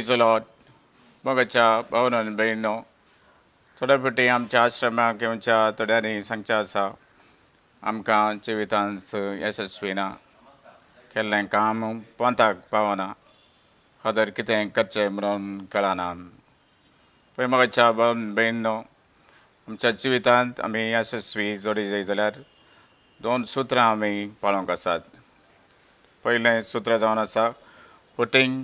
Praise the Lord. मोगाच्या भावन आनी भयणीनो, थोड्या फावटी आमच्या आश्रमाक येवच्या थोड्यांनी सांगचें आसा, आमकां जिवितांत यशस्वी ना, केल्लें काम पोंताक पावना, खातीर कितें करचें म्हणून कळना. पळय मोगाच्या भावन भयणीनो, आमच्या जिवितांत आमी यशस्वी जोडी जाय जाल्यार दोन सुत्रां आमी पाळोवंक आसात. पयलें सूत्र जावन आसा पुटींग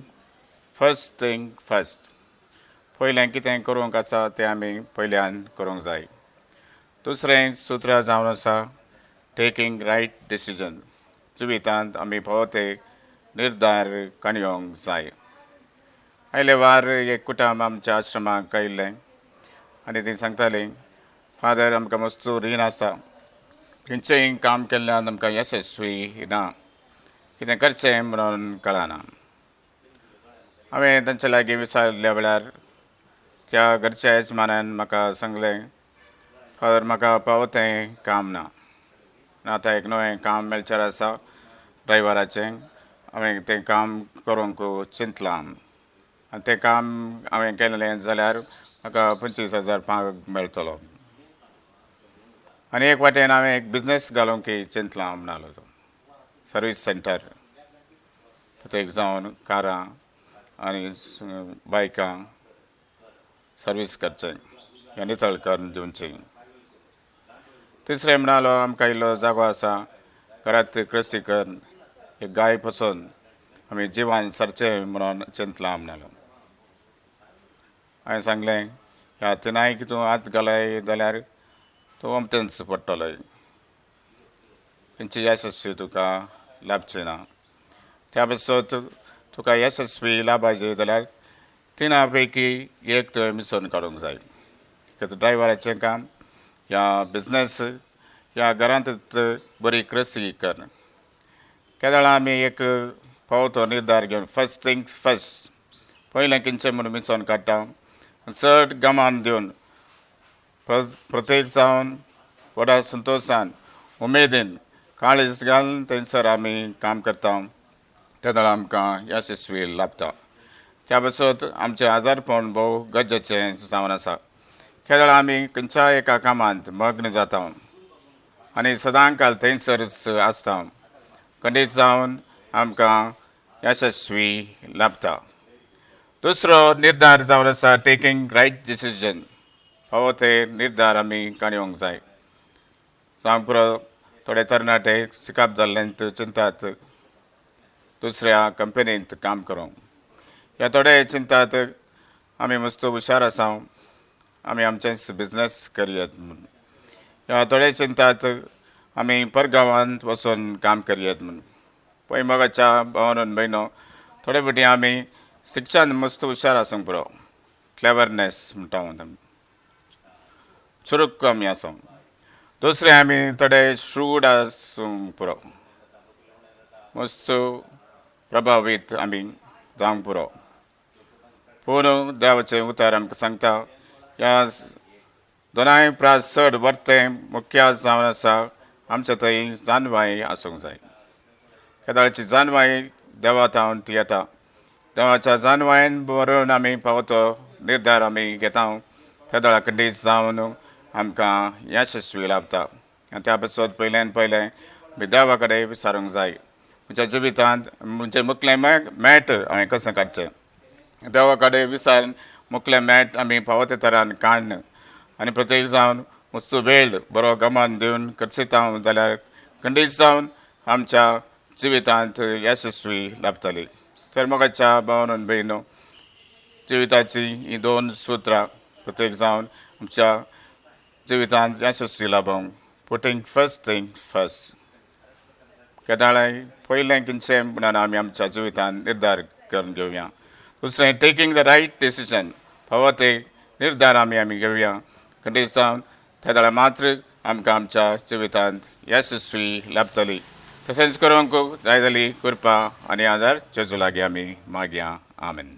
फर्स्ट थिंग फर्स्ट. पयलें कितें करूंक आसा तें आमी पयल्यान करूंक जाय. दुसरें सूत्र जावन आसा टेकींग रायट डिसिजन. जिवितांत आमी फावो ते निर्धार काडयोंक जाय. आयले वार एक कुटुंब आमच्या आश्रमाक आयिल्लें आनी तीं सांगतालीं, फादर आमकां मस्तूर रीण आसा, खंयचेंय काम केल्ल्यान आमकां यशस्वी ना, कितें करचें म्हणून कळना. हांवें तांचे लागीं विचारल्या वेळार त्या घरच्या यजमानान म्हाका सांगलें, फादर म्हाका फावो तें काम ना. आतां एक नवें काम मेळचें आसा ड्रायव्हराचें. हांवें तें काम करूंक चिंतलां आनी तें काम हांवें केलें जाल्यार म्हाका 25,000 पाग मेळटलो. आनी एक वाटेन हांवें एक बिजनेस घालूंक चिंतलां म्हणलो तो. सर्वीस सेंटर प्रत्येक जावन कारां आनी बायकां सर्वीस करचें हें नितळ करून दिवची. तिसरें म्हणलो, आमकां इल्लो जागो आसा, घरांत कृशी करून एक गाय पोसोन आमी जिवान सरचें म्हणून चिंतलां म्हणलो. हांवें सांगलें, ह्या तिनाय कितू हात घालय जाल्यार तूं अमतेंच पडटलो, खंयची यशस्वी तुका लाभचें ना. त्या बसत तुका यशस्वी लाभचें जाल्यार तिना पैकी एक तुवें मिसोन काडूंक जाय. ड्रायव्हराचें काम या बिजनेस या घरांत बरी कृशी कर. केदाळां आमी एक फावो तो निर्धार घेवन फर्स्ट थिंग फर्स्ट पयलें खंयचें म्हणून मिसोन काडटा. चड गमान दिवन प्रत्येक जावन व्हडा संतोशान उमेदीन काळीज घालून थंयसर आमी काम करता, तेदोळां आमकां यशस्वी लाभता. त्या बसत आमचें आजारपण भोव गरजेचें जावन आसा. केदाळां आमी खंयच्याय एका कामांत मग्न जाता आनी सदांकाल थंयसरच आसता, खंडीत जावन आमकां यशस्वी लाभता. दुसरो निर्धार जावन आसा टेकींग रायट डिसिजन. फावो ते निर्धार आमी काडयोंक जाय. जावं पुरो थोडे तरणाटे शिकाप जाल्ल्यांत चिंतात दुसऱ्या कंपनींत काम करूंक. ह्या थोडे चिंतात आमी मस्त हुशार आसा, आमी आमचेंच बिजनेस करयत म्हूण. ह्या थोडे चिंतात आमी परगांवांत वचून काम करयत म्हूण. पळय मोगाच्या भावन आनी भयणो, थोडे फावटी आमी शिक्षण मस्त हुशार आसूंक पुरो, क्लेवरनेस म्हणटा आमी, चुरूक आमी आसूं. दुसरे आमी थोडे श्रूड आसूंक पुरो, मस्त प्रभावीत आमी जावंक पुरो. पूण देवाचें उतर आमकां सांगता, ह्या दोनाय प्रास चड वर्तें मुख्य जावन आसा आमच्या थंय जानवाय आसूंक जाय. केदाळची जानवाय देवातावन ती येता. देवाच्या जानवायन बरोवन आमी फावो तो निर्धार आमी घेता, तेदोळा खंडीत जावन आमकां यशस्वी लाभता. आनी त्या बसत पयल्यान पयलें देवा कडेन विचारूंक जाय, म्हज्या जिवितांत म्हणजे मुखलें मेट हांवें कशें काडचें. देवा कडेन विचारून मुखलें मेट आमी फावो ते तरान काडन आनी प्रत्येक जावन मस्त वेळ बरो गमान दिवन करचिता जाल्यार खंडीत जावन आमच्या जिवितांत यशस्वी लाभतली. तर मोगाच्या भावन आनी भयणो, जिविताची ही दोन सुत्रां प्रत्येक जावन आमच्या जिवितांत यशस्वी लाभोंक पुटींग फर्स्ट थिंग फर्स्ट. केदाळाय पयलें खंयचें म्हणून आमी आमच्या जिवितांत निर्धार करून घेवया. दुसरें टेकींग द रायट डिसिजन. फावो ते निर्धार आमी घेवया, खंडीत जावन तेदोळा मात्र आमकां आमच्या जिवितांत यशस्वी लाभतली. तशेंच करूंक जाय जाली कृपा आनी आदार जेजू लागीं आमी मागया. आमेन.